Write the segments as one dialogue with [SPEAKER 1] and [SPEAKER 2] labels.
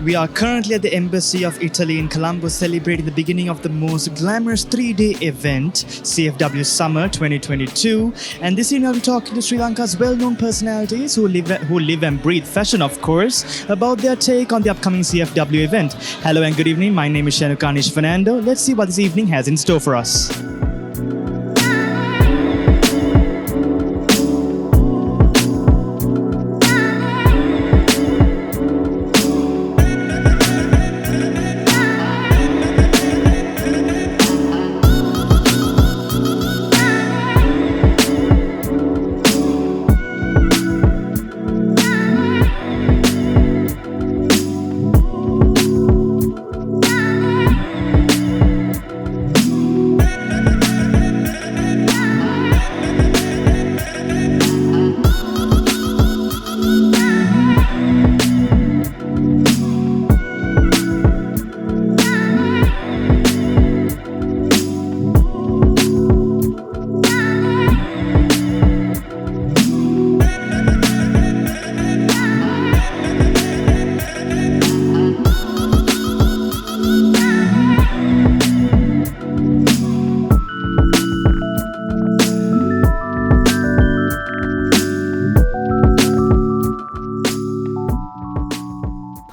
[SPEAKER 1] We are currently at the Embassy of Italy in Colombo celebrating the beginning of the most glamorous 3-day event, CFW Summer 2022. And this evening I'll be talking to Sri Lanka's well-known personalities who live and breathe fashion, of course, about their take on the upcoming CFW event. Hello and good evening. My name is Shanukanish Fernando. Let's see what this evening has in store for us.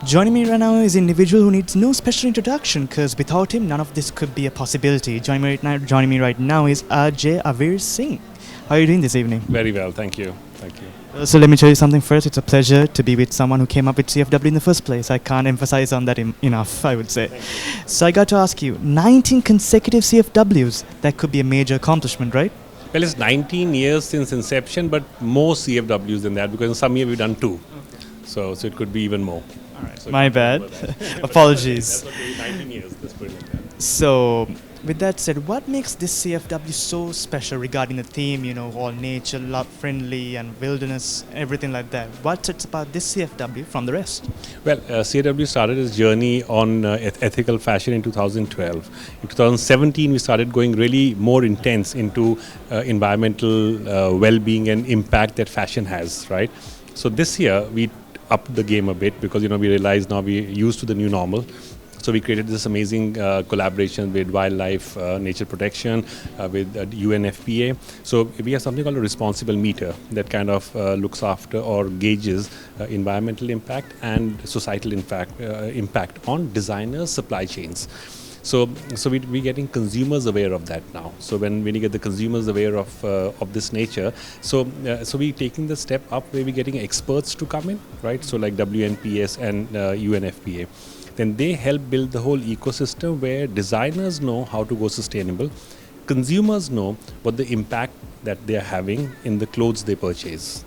[SPEAKER 1] Joining me right now is an individual who needs no special introduction because without him, none of this could be a possibility. Joining me right now is Ajay Avir Singh. How are you doing this evening?
[SPEAKER 2] Very well, thank you.
[SPEAKER 1] So let me tell you something first. It's a pleasure to be with someone who came up with CFW in the first place. I can't emphasize on that enough, I would say. So I got to ask you, 19 consecutive CFWs, that could be a major accomplishment, right?
[SPEAKER 2] Well, it's 19 years since inception, but more CFWs than that because in some year we've done 2. So it could be even more.
[SPEAKER 1] All right. So my bad. Apologies.
[SPEAKER 2] That's okay, 19 years, let's put it like that.
[SPEAKER 1] So, with that said, what makes this CFW so special regarding the theme, all nature, love, friendly and wilderness, everything like that? What sets apart this CFW from the rest?
[SPEAKER 2] Well, CFW started its journey on ethical fashion in 2012. In 2017, we started going really more intense into environmental well-being and impact that fashion has, right? So this year, we upped the game a bit because, we realized now we're used to the new normal. So we created this amazing collaboration with wildlife, nature protection, with UNFPA. So we have something called a responsible meter that kind of looks after or gauges environmental impact and societal impact on designers' supply chains. So we're getting consumers aware of that now. So when you get the consumers aware of this nature, so we're taking the step up where we're getting experts to come in, right? So like WNPS and UNFPA. Then they help build the whole ecosystem where designers know how to go sustainable, consumers know what the impact that they are having in the clothes they purchase.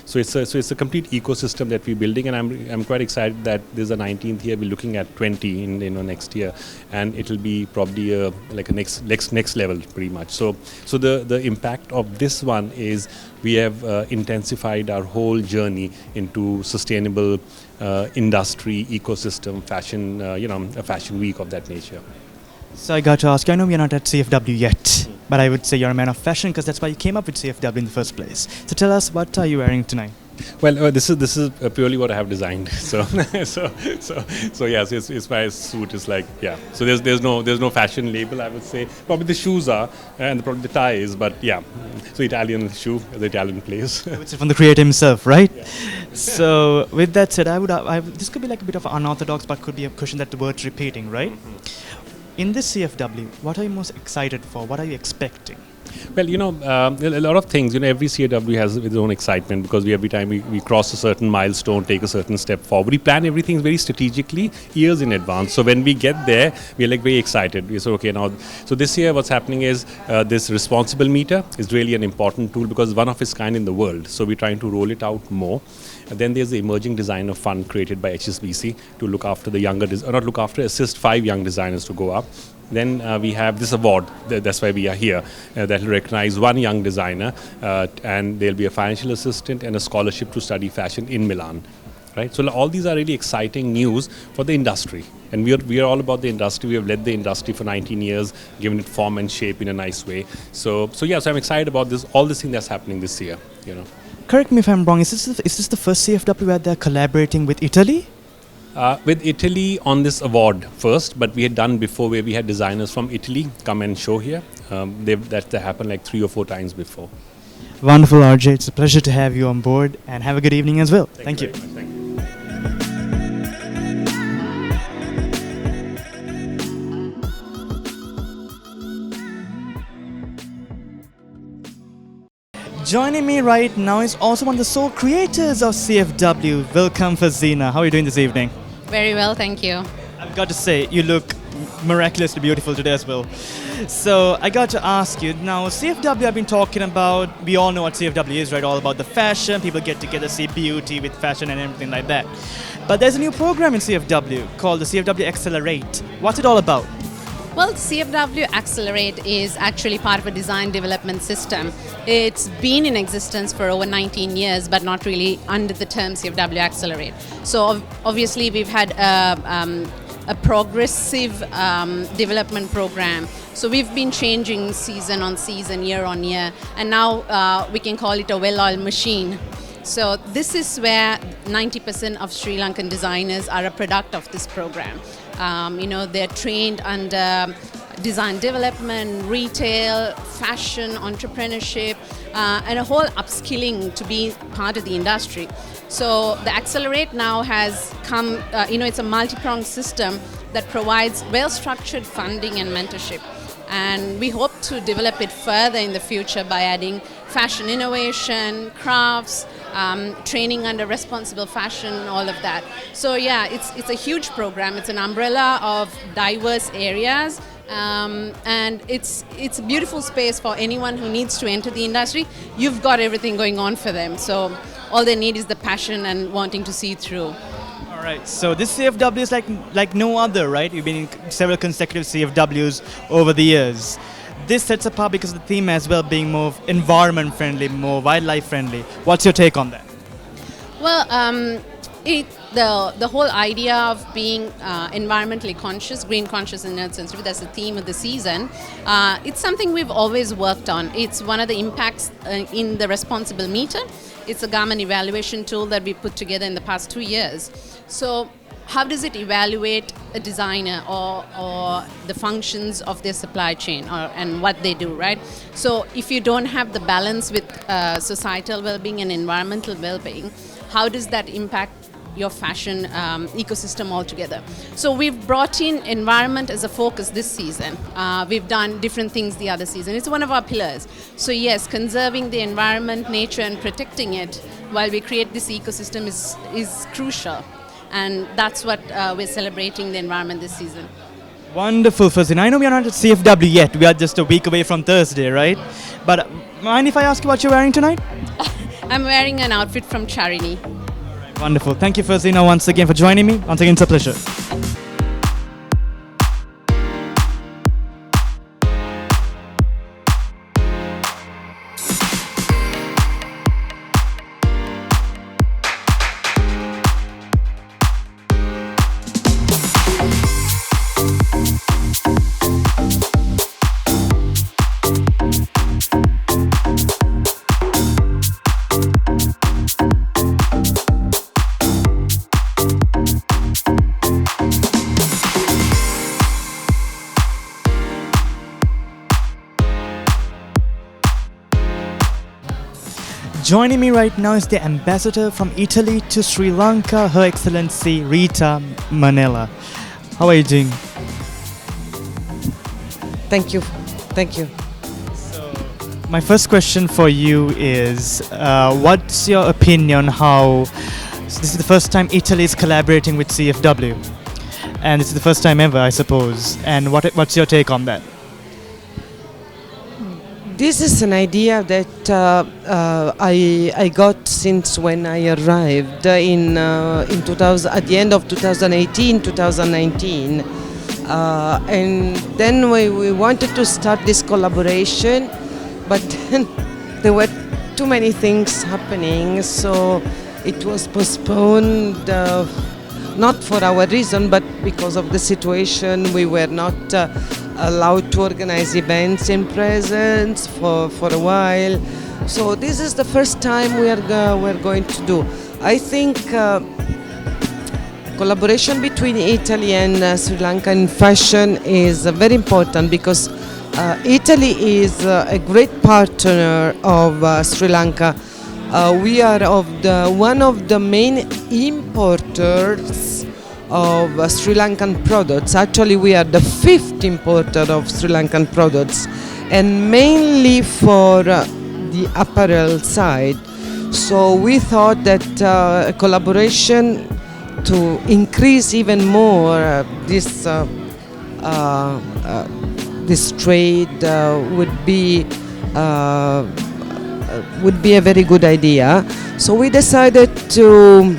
[SPEAKER 2] So it's a complete ecosystem that we're building, and I'm quite excited that this is the 19th year. We're looking at 20 in next year, and it'll be probably like a next level pretty much. So the impact of this one is we have intensified our whole journey into sustainable industry ecosystem fashion. A fashion week of that nature.
[SPEAKER 1] So I got to ask you, I know we're not at CFW yet, but I would say you're a man of fashion because that's why you came up with CFW in the first place. So tell us, what are you wearing tonight?
[SPEAKER 2] Well, this is purely what I have designed. So yes, it's my suit is like, yeah. So there's no fashion label, I would say. Probably the shoes are, and probably the tie is, but yeah. So Italian shoe, the Italian place.
[SPEAKER 1] I would say from the creator himself, right?
[SPEAKER 2] Yeah.
[SPEAKER 1] So with that said, this could be like a bit of unorthodox, but could be a question that the word's repeating, right? Mm-hmm. In this CFW, what are you most excited for? What are you expecting?
[SPEAKER 2] Well, a lot of things. Every CFW has its own excitement because every time we cross a certain milestone, take a certain step forward, we plan everything very strategically, years in advance. So when we get there, we're like very excited. We say, okay, now. So this year, what's happening is this responsible meter is really an important tool because it's one of its kind in the world. So we're trying to roll it out more. And then there's the Emerging Designer Fund created by HSBC to look after assist 5 young designers to go up. Then we have this award, that's why we are here, that will recognize one young designer, and there'll be a financial assistant and a scholarship to study fashion in Milan. Right? So all these are really exciting news for the industry. And we are all about the industry. We have led the industry for 19 years, given it form and shape in a nice way. So I'm excited about all this thing that's happening this year.
[SPEAKER 1] Correct me if I'm wrong, is this the first CFW where they're collaborating with Italy?
[SPEAKER 2] With Italy on this award first, but we had done before where we had designers from Italy come and show here. That happened like 3 or 4 times before.
[SPEAKER 1] Wonderful, RJ. It's a pleasure to have you on board, and have a good evening as well. Thank you.
[SPEAKER 2] Very much. Thank you.
[SPEAKER 1] Joining me right now is also one of the sole creators of CFW. Welcome, Fazina. How are you doing this evening?
[SPEAKER 3] Very well, thank you.
[SPEAKER 1] I've got to say, you look miraculously beautiful today as well. So I got to ask you, now CFW I've been talking about, we all know what CFW is, right? All about the fashion, people get together, see beauty with fashion and everything like that. But there's a new program in CFW called the CFW Accelerate. What's it all about?
[SPEAKER 3] Well, CFW Accelerate is actually part of a design development system. It's been in existence for over 19 years, but not really under the term CFW Accelerate. So obviously we've had a progressive development program. So we've been changing season on season, year on year, and now we can call it a well-oiled machine. So this is where 90% of Sri Lankan designers are a product of this program. They're trained under design development, retail, fashion, entrepreneurship, and a whole upskilling to be part of the industry. So the Accelerate now has come, it's a multi-pronged system that provides well-structured funding and mentorship. And we hope to develop it further in the future by adding fashion innovation, crafts, training under responsible fashion, all of that. So yeah, it's a huge program. It's an umbrella of diverse areas, and it's a beautiful space for anyone who needs to enter the industry. You've got everything going on for them. So all they need is the passion and wanting to see through.
[SPEAKER 1] All right, so this CFW is like no other, right? You've been in several consecutive CFWs over the years. This sets apart because of the theme as well being more environment friendly, more wildlife friendly. What's your take on that?
[SPEAKER 3] Well, the whole idea of being environmentally conscious, green conscious and earth sensitive, that's the theme of the season. It's something we've always worked on. It's one of the impacts in the responsible meter. It's a garment evaluation tool that we put together in the past 2 years. So how does it evaluate a designer or the functions of their supply chain and what they do, right? So if you don't have the balance with societal well-being and environmental well-being, how does that impact your fashion ecosystem altogether? So we've brought in environment as a focus this season. We've done different things the other season. It's one of our pillars. So yes, conserving the environment, nature, and protecting it while we create this ecosystem is crucial. And that's what we're celebrating the environment this season.
[SPEAKER 1] Wonderful, Fazina. I know we are not at CFW yet. We are just a week away from Thursday, right? But mind if I ask you what you're wearing tonight?
[SPEAKER 3] I'm wearing an outfit from Charini.
[SPEAKER 1] Wonderful. Thank you, Fazina, once again for joining me. Once again, it's a pleasure. Joining me right now is the ambassador from Italy to Sri Lanka, Her Excellency Rita Manella. How are you doing?
[SPEAKER 4] Thank you. Thank you.
[SPEAKER 1] My first question for you is, what's your opinion how this is the first time Italy is collaborating with CFW? And this is the first time ever, I suppose. And what's your take on that?
[SPEAKER 4] This is an idea that I got since when I arrived in 2000, at the end of 2018, 2019, and then we wanted to start this collaboration, but then there were too many things happening, so it was postponed. Not for our reason, but because of the situation, we were not allowed to organize events in presence for a while. So this is the first time we're going to do. I think collaboration between Italy and Sri Lanka in fashion is very important because Italy is a great partner of Sri Lanka. We are one of the main importers of Sri Lankan products. Actually, we are the fifth importer of Sri Lankan products, and mainly for the apparel side. So we thought that a collaboration to increase even more this trade would be a very good idea. So we decided to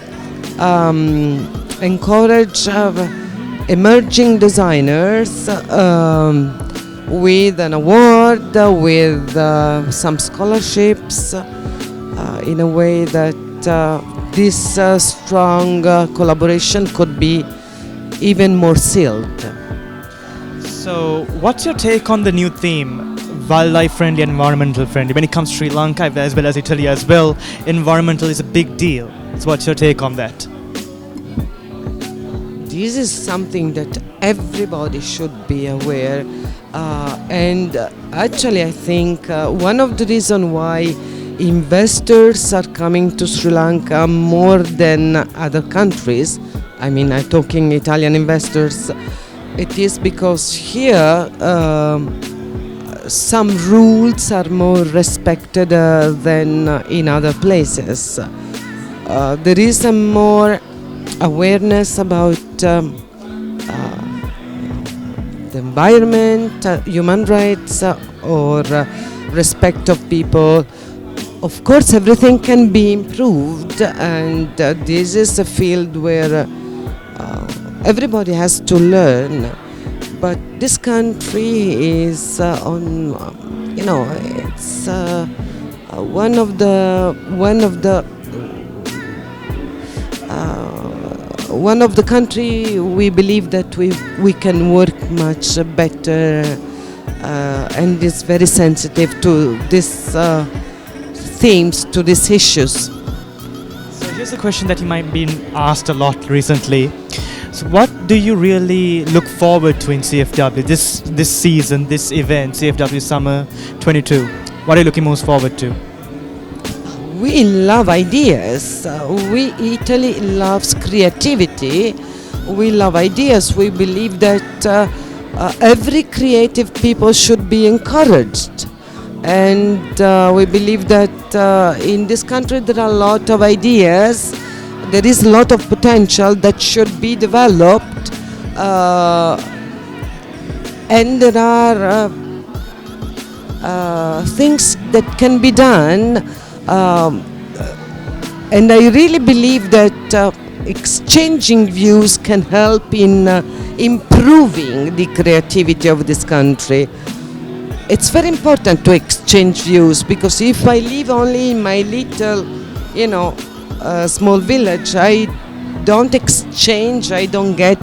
[SPEAKER 4] encourage emerging designers with an award, with some scholarships, in a way that this strong collaboration could be even more sealed.
[SPEAKER 1] So, what's your take on the new theme? Wildlife friendly and environmental friendly. When it comes to Sri Lanka as well as Italy as well, environmental is a big deal. So, what's your take on that?
[SPEAKER 4] This is something that everybody should be aware, and actually I think one of the reasons why investors are coming to Sri Lanka more than other countries, I mean I'm talking Italian investors, it is because here some rules are more respected than in other places. There is a more awareness about the environment, human rights, or respect of people. Of course, everything can be improved, and this is a field where everybody has to learn. But this country is it's one of the country we believe that we can work much better, and is very sensitive to this themes, to these issues.
[SPEAKER 1] So here's a question that you might be asked a lot recently. So what do you really look forward to in CFW this season, this event, CFW Summer 22? What are you looking most forward to?
[SPEAKER 4] We love ideas. Italy loves creativity. We love ideas. We believe that every creative people should be encouraged. And we believe that in this country there are a lot of ideas. There is a lot of potential that should be developed. And there are things that can be done. And I really believe that exchanging views can help in improving the creativity of this country. It's very important to exchange views, because if I live only in my little, small village, I don't exchange, I don't get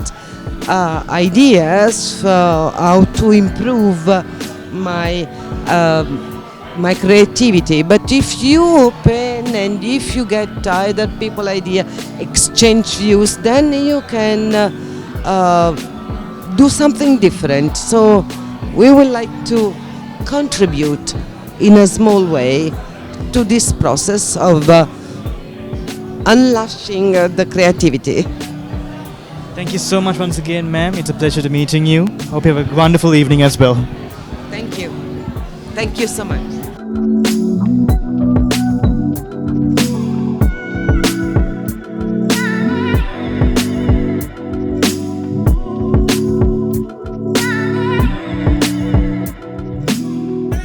[SPEAKER 4] ideas for how to improve my creativity. But if you open and if you get other people idea, exchange views, then you can do something different. So we would like to contribute in a small way to this process of unleashing the creativity.
[SPEAKER 1] Thank you so much once again, ma'am. It's a pleasure to meeting you. Hope you have a wonderful evening as well.
[SPEAKER 4] Thank you. Thank you so much.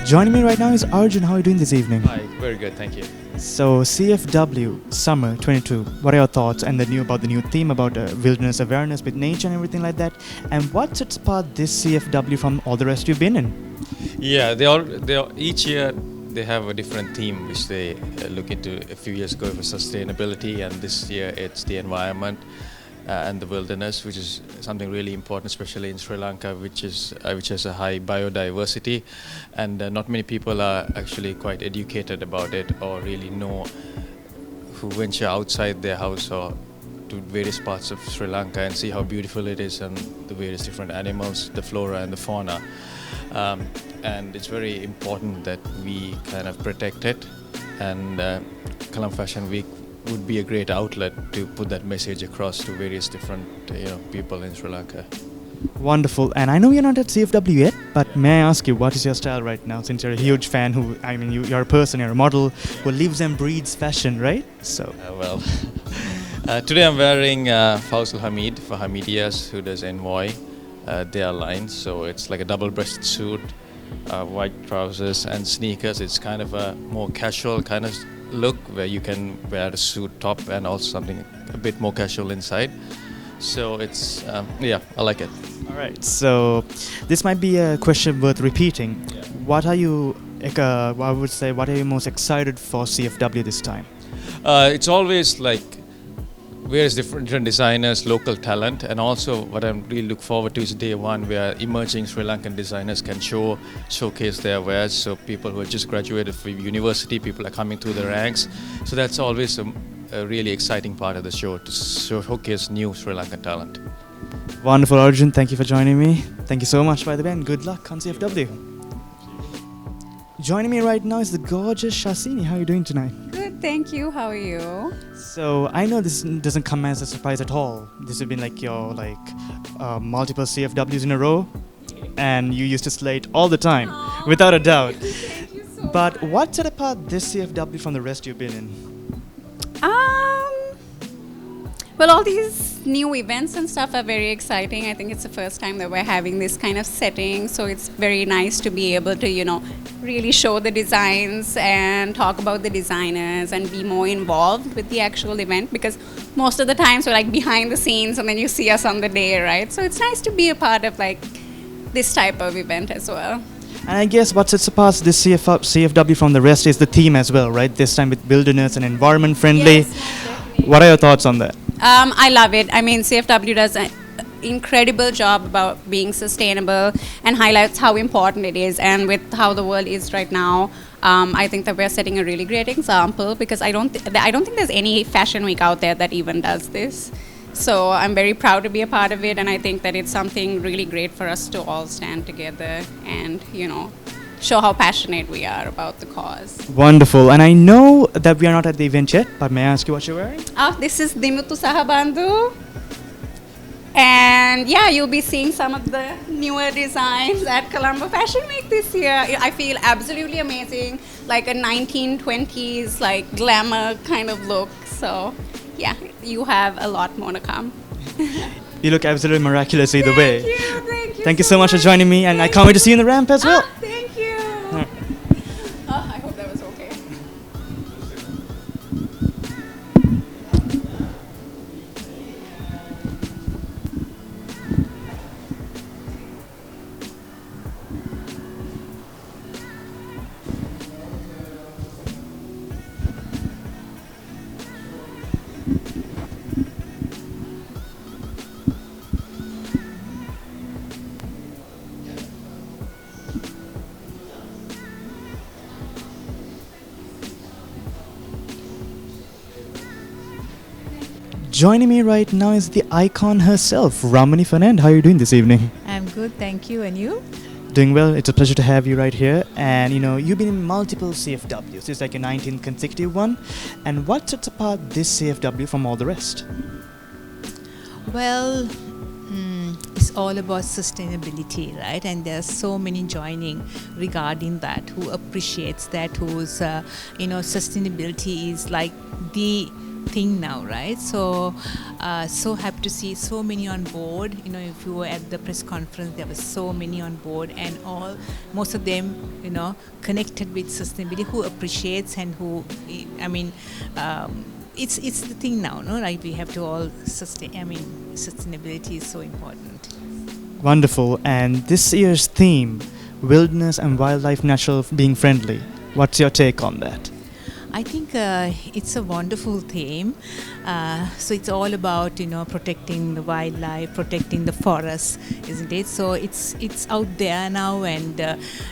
[SPEAKER 1] Joining me right now is Arjun. How are you doing this evening?
[SPEAKER 5] Hi, very good, thank you.
[SPEAKER 1] So CFW Summer 22, what are your thoughts and the new theme about wilderness awareness with nature and everything like that? And what sets apart this CFW from all the rest you've been in?
[SPEAKER 5] Yeah, each year they have a different theme which they look into. A few years ago it was sustainability, and this year it's the environment and the wilderness, which is something really important, especially in Sri Lanka, which has a high biodiversity, and not many people are actually quite educated about it or really know, who venture outside their house or to various parts of Sri Lanka and see how beautiful it is and the various different animals, the flora and the fauna. And it's very important that we kind of protect it, and Colombo Fashion Week would be a great outlet to put that message across to various different people in Sri Lanka.
[SPEAKER 1] Wonderful. And I know you're not at CFW yet, but may I ask you, what is your style right now? Since you're a huge fan you're a person, you're a model who lives and breathes fashion, right? So.
[SPEAKER 5] Today I'm wearing Faisal Hamid for Hamidias, who does Envoy, their line. So it's like a double-breasted suit, white trousers and sneakers. It's kind of a more casual kind of look where you can wear a suit top and also something a bit more casual inside. So it's, I like it.
[SPEAKER 1] All right. So this might be a question worth repeating.
[SPEAKER 5] Yeah.
[SPEAKER 1] What are you most excited for CFW this time?
[SPEAKER 5] It's always like various different designers, local talent, and also what I really look forward to is day one where emerging Sri Lankan designers can showcase their wares. So people who have just graduated from university, people are coming through the ranks. So that's always a really exciting part of the show, to showcase new Sri Lankan talent.
[SPEAKER 1] Wonderful, Arjun. Thank you for joining me. Thank you so much, by the way, and good luck on CFW. Joining me right now is the gorgeous Shasini. How are you doing tonight?
[SPEAKER 6] Good, thank you. How are you?
[SPEAKER 1] So I know this doesn't come as a surprise at all. This has been like your multiple CFWs in a row, and you used to slay it all the time, without a doubt.
[SPEAKER 6] Thank you so
[SPEAKER 1] But what set apart this CFW from the rest you've been in?
[SPEAKER 6] Well, all these new events and stuff are very exciting. I think it's the first time that we're having this kind of setting, so it's very nice to be able to, really show the designs and talk about the designers and be more involved with the actual event, because most of the times we're like behind the scenes and then you see us on the day, right? So it's nice to be a part of like this type of event as well.
[SPEAKER 1] And I guess what sets apart this CFW from the rest is the theme as well, right? This time with wilderness and environment friendly.
[SPEAKER 6] Yes, definitely.
[SPEAKER 1] What are your thoughts on that?
[SPEAKER 6] I love it. I mean, CFW does an incredible job about being sustainable and highlights how important it is. And with how the world is right now, I think that we're setting a really great example, because I don't think there's any fashion week out there that even does this. So I'm very proud to be a part of it, and I think that it's something really great for us to all stand together and, show how passionate we are about the cause.
[SPEAKER 1] Wonderful. And I know that we are not at the event yet, but may I ask you what you're wearing?
[SPEAKER 6] This is Dimutu Sahabandu. And yeah, you'll be seeing some of the newer designs at Colombo Fashion Week this year. I feel absolutely amazing, like a 1920s like glamour kind of look. So yeah, you have a lot more to come.
[SPEAKER 1] You look absolutely miraculous either way.
[SPEAKER 6] Thank you
[SPEAKER 1] So much for joining me, and I can't wait to see you in the ramp as well.
[SPEAKER 6] Thank you.
[SPEAKER 1] Alright.
[SPEAKER 6] I hope that was okay.
[SPEAKER 1] Joining me right now is the icon herself, Ramani Fernand. How are you doing this evening?
[SPEAKER 7] I'm good, thank you. And you?
[SPEAKER 1] Doing well. It's a pleasure to have you right here. And you've been in multiple CFWs. It's like your 19th consecutive one. And what sets apart this CFW from all the rest?
[SPEAKER 7] Well, it's all about sustainability, right? And there's so many joining regarding that, who appreciates that, who's, sustainability is like the thing now, right? So so happy to see so many on board. If you were at the press conference, there were so many on board, and most of them connected with sustainability, who appreciates and who it's the thing now, no? Like we have to all sustainability is so important.
[SPEAKER 1] Wonderful. And this year's theme, wilderness and wildlife natural being friendly. What's your take on that?
[SPEAKER 7] I think it's a wonderful theme. So it's all about protecting the wildlife, protecting the forests, isn't it? So it's out there now, and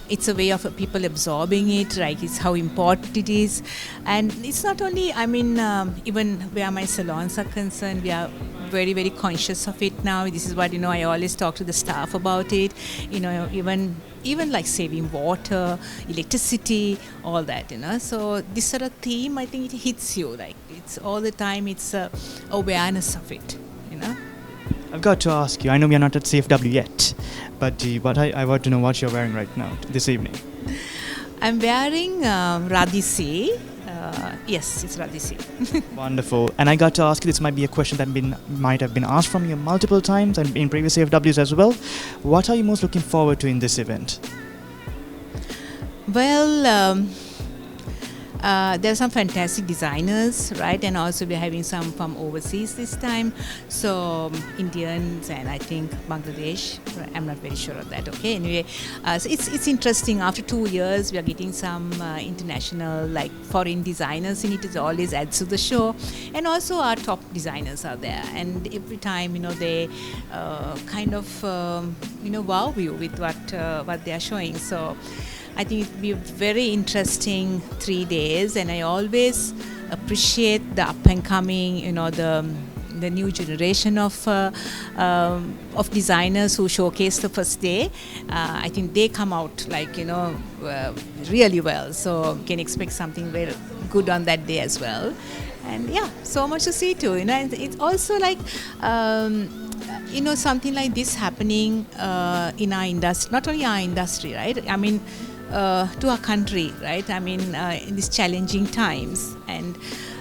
[SPEAKER 7] it's a way of people absorbing it. Right? It's how important it is, and it's not only. I mean, even where my salons are concerned, we are very, very conscious of it now. This is what I always talk to the staff about it. Even like saving water, electricity, all that. So this sort of theme, I think it hits you. Like it's all the time. It's awareness of it.
[SPEAKER 1] I've got to ask you. I know we are not at CFW yet, but I want to know what you're wearing right now this evening.
[SPEAKER 7] I'm wearing Radhisi. Yes, it's Radhisi.
[SPEAKER 1] Wonderful. And I got to ask you, this might be a question that might have been asked from you multiple times and in previous CFWs as well. What are you most looking forward to in this event?
[SPEAKER 7] Well, there are some fantastic designers, right? And also we're having some from overseas this time. So Indians and I think Bangladesh. I'm not very sure of that. Okay. Anyway, so it's interesting. After 2 years, we are getting some international, like foreign designers in it. It always adds to the show. And also our top designers are there. And every time, they kind of, wow you with what they are showing. So I think it will be a very interesting 3 days, and I always appreciate the up and coming, the new generation of designers who showcase the first day. I think they come out like really well, so you can expect something very good on that day as well. And yeah, so much to see too. And it's also like something like this happening in our industry, not only our industry, right? I mean, to our country, right? I mean, in these challenging times. And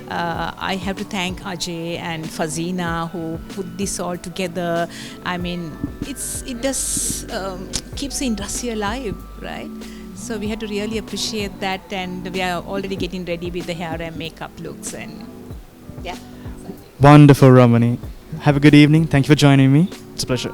[SPEAKER 7] I have to thank Ajay and Fazina who put this all together. I mean, it does keeps the industry alive, right? So we have to really appreciate that, and we are already getting ready with the hair and makeup looks, and yeah.
[SPEAKER 1] Wonderful, Ramani. Have a good evening. Thank you for joining me. It's a pleasure.